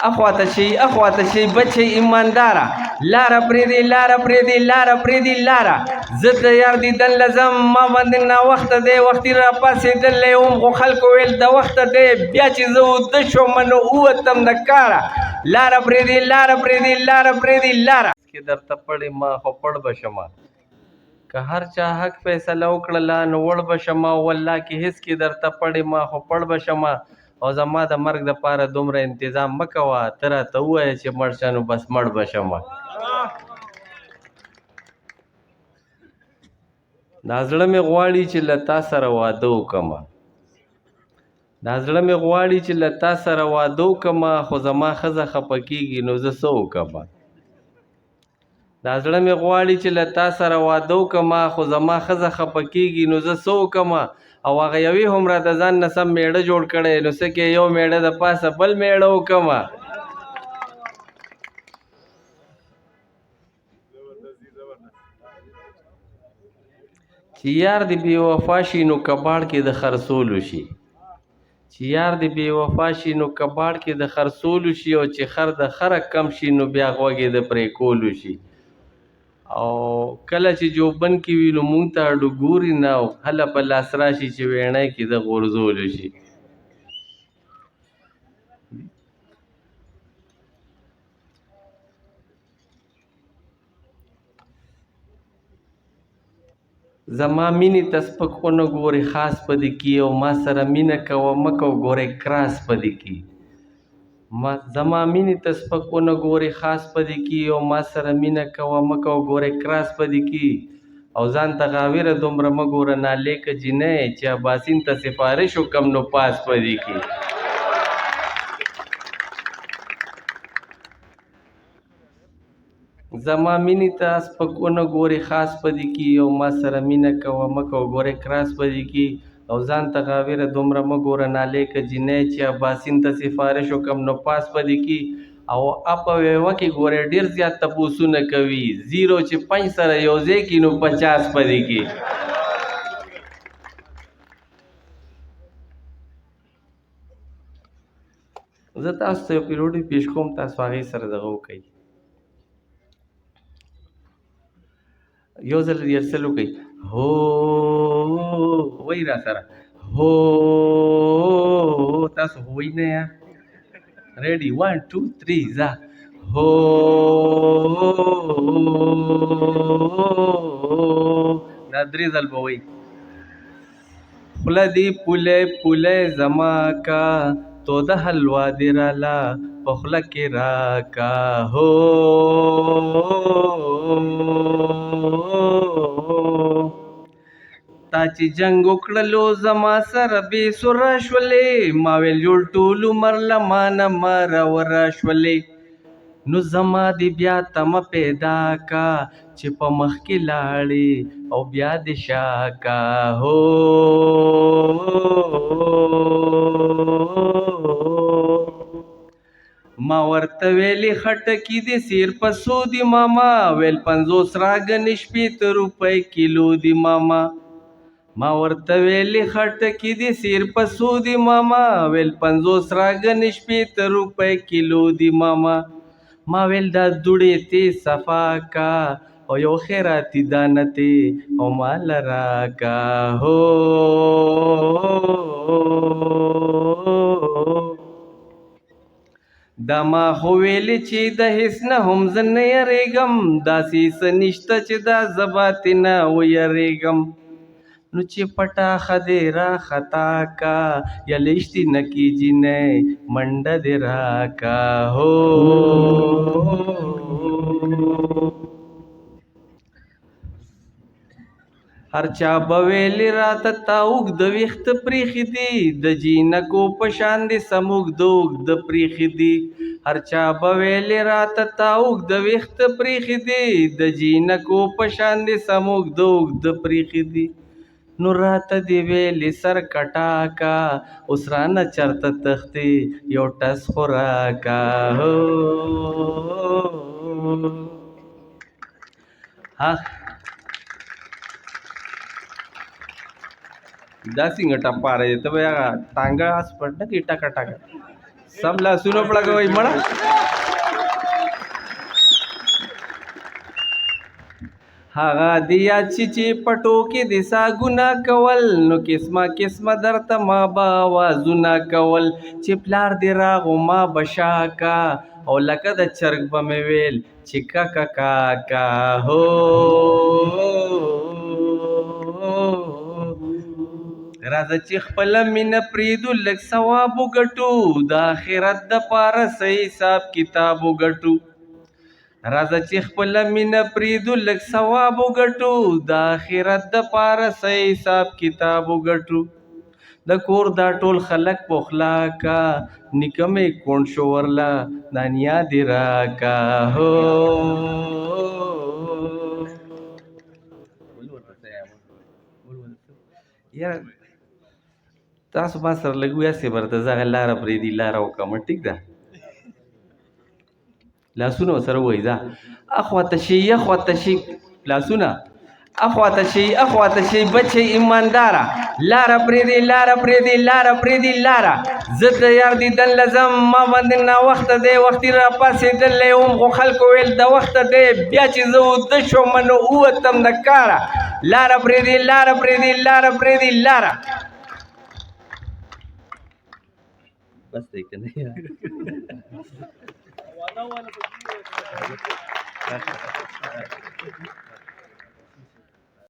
اخواته شي بچي ایمانداره لاره پرېږدي لاره پرېږدي لاره پرېږدي لاره زه د یار دیدن لزم ما باندې ناوخته دی وختي را پاڅېدلی وم خو خلکو ویل د وخته دی بیا چې زه اوده شوم نو ووتم د کاره لاره پرېږدي لاره پرېږدي لاره پرېږدي لاره کې درته پړې ما خو پړ به شمه که هر چا حق فیصله وکړله نو وړ به شمه والله کې هېڅ کې درته پړې ما خو پړ به شمه او زما د مرګ دپاره دومره انتظام مه کوه ته راته ووایه چې مړ شه نو بس مړ به شمه دا زړه مې غواړي چې له تا سره واده وکړمه دا زړه مې غواړي چې له تا سره واده وکړمه خو زما ښځه خفه کېږي نو زه څه وکړمه دا زړه مې غواړي چې له تا سره واده وکړمه خو زما ښځه خفه کېږي نو زه څه وکړمه او هغه یوې هم راته ځان نه سم میړه جوړ کړی نو څه کې یو میړه د پاسه بل میړه وکړمه چې یار دې بې وفا شي نو کباړ کې د خرڅولو شي چې یار دې بې وفا شي نو کباړ کې د خرڅولو شي او چې خر د خره کم شي نو بیا غوږ یې د پرې کولو شي او کله چې جوبن کې وي نو مونږ ته اډو ګوري نه او هله په لاس راشي چې ویڼی کې د غورځولو شي زما مینې ته سپک ونه ګورې خاص په دې کې او ما سره مینه کوه مه کوه ګورې کراس په دې کې زما مینې ته سپک ونه ګورې خاص په دې کې او ما سره مینه کوه مه کوه ګورې کراس په دې کې او ځان ته غاویره دومره مه ګوره نالیکه جینۍ چې اباسین ته سفارش وکم نو پاس په دې کې زما مینې ته سپک ونه ګورې خاص په دې کې او ما سره مینه کوه مه کوه ګورې کراس په دې کې او ځان ته غاویره دومره مه ګوره نالیکه جینۍ چې اباسین ته سفارش وکم نو پاس په دې کې او اپ ویوه کې ګورې ډېر زیات تپوسونه کوي زیرو چې 5 سره یو ځای کړي نو 50 په دې کې زه تاسو ته یو پیلوډي پیش کوم تاسو هغې سره دغه وکئ یو ځل ریهرسل وکئ هو وایي را سره هو تاسو هوی نه یا ریډي 1 2 3 ځه هو دا 3 ځل به وایي خوله دې پولی پولی زما کا توده حلوا دې راله په خوله کې راکا هو تا چې جنګ وکړلو زما سره بې سوره شولې ما ویل جوړ ټول عمر له مانه مه راوره شولې نو زما دې بیا تمه پیدا کا چې په مخ کې لاړې او بیا دې شا کا هو ما ورته ویلې خټکي دې سیر په څو دي ماما ویل 50 راګنې شپېته روپۍ کیلو دي ماما ما ورته ویلې خټکي دې سیر په څو دي ماما ویل 50 راګنې شپېته روپۍ کیلو دي ماما ما ویل دا دوړې ته صفا کا او یو خیراتي دانه ته او مال راکا هو دا ما خو ویلې چې د هیڅ نه هم زه نه یریږم داسې څه نشته چې دا زه باتې نه ویریږم نو چې پټاخه دې را خطا کا یا لشتي نه کیږي نه منډه دې راکا هو هر چا به ویلې راته تا اوږده ویښته پریښي دي د جینکو په شان دې سم اوږده پریښي دي هر چا به ویلې راته تا اوږده ویښته پریښي دي د جینکو په شان دې سم اوږده پریښي دي نو راته دې ویلې سر کټا کا اوس رانه چرته تښتې یو ټس خو راکا دا څنګه ټپاره دی ته به هغه ټانګه اس پټ نه کړي ټکه ټکه سم لاسونه پړګوي مړه هغه دیا چې پټو کې د ساګونه کول نو قسمه قسمه درته ما به وازونه کول چې پلار دې راغو ما بشاکا او لکه د چرګ به مې ویل چې کاکا کاکا هو راځه چې خپله مینه پرېږدو لږ ثواب وګټو د آخرت دپاره صحیح حساب کتاب وګټو راځه چې خپله مینه پرېږدو لږ ثواب وګټو د آخرت دپاره صحیح حساب کتاب وګټو د کور دا ټول خلک پخلا کا نیکه مې کوڼ شو ورله دا نیا دې راکا هو یاره تاسو ما سره لږ ویاستې برته زه هغه لاره پرېږدي لاره وکړم ټیک ده لاسونه ورسره ووایي ځه اخواته شي اخواته شي لاسونه اخواته شي اخواته شي بچې ایمانداره لاره پرېږدي لاره پرېږدي لاره پرېږدي لاره زه د یار دیدن لزم ما باندې ناوخته دی وختي راپاڅېدلی وم خو خلکو ویل د وخته دی بیا چې زه اوده شوم نو ووتم د کاره لاره پرېږدي لاره پرېږدي لاره پرېږدي لاره بس دی که نه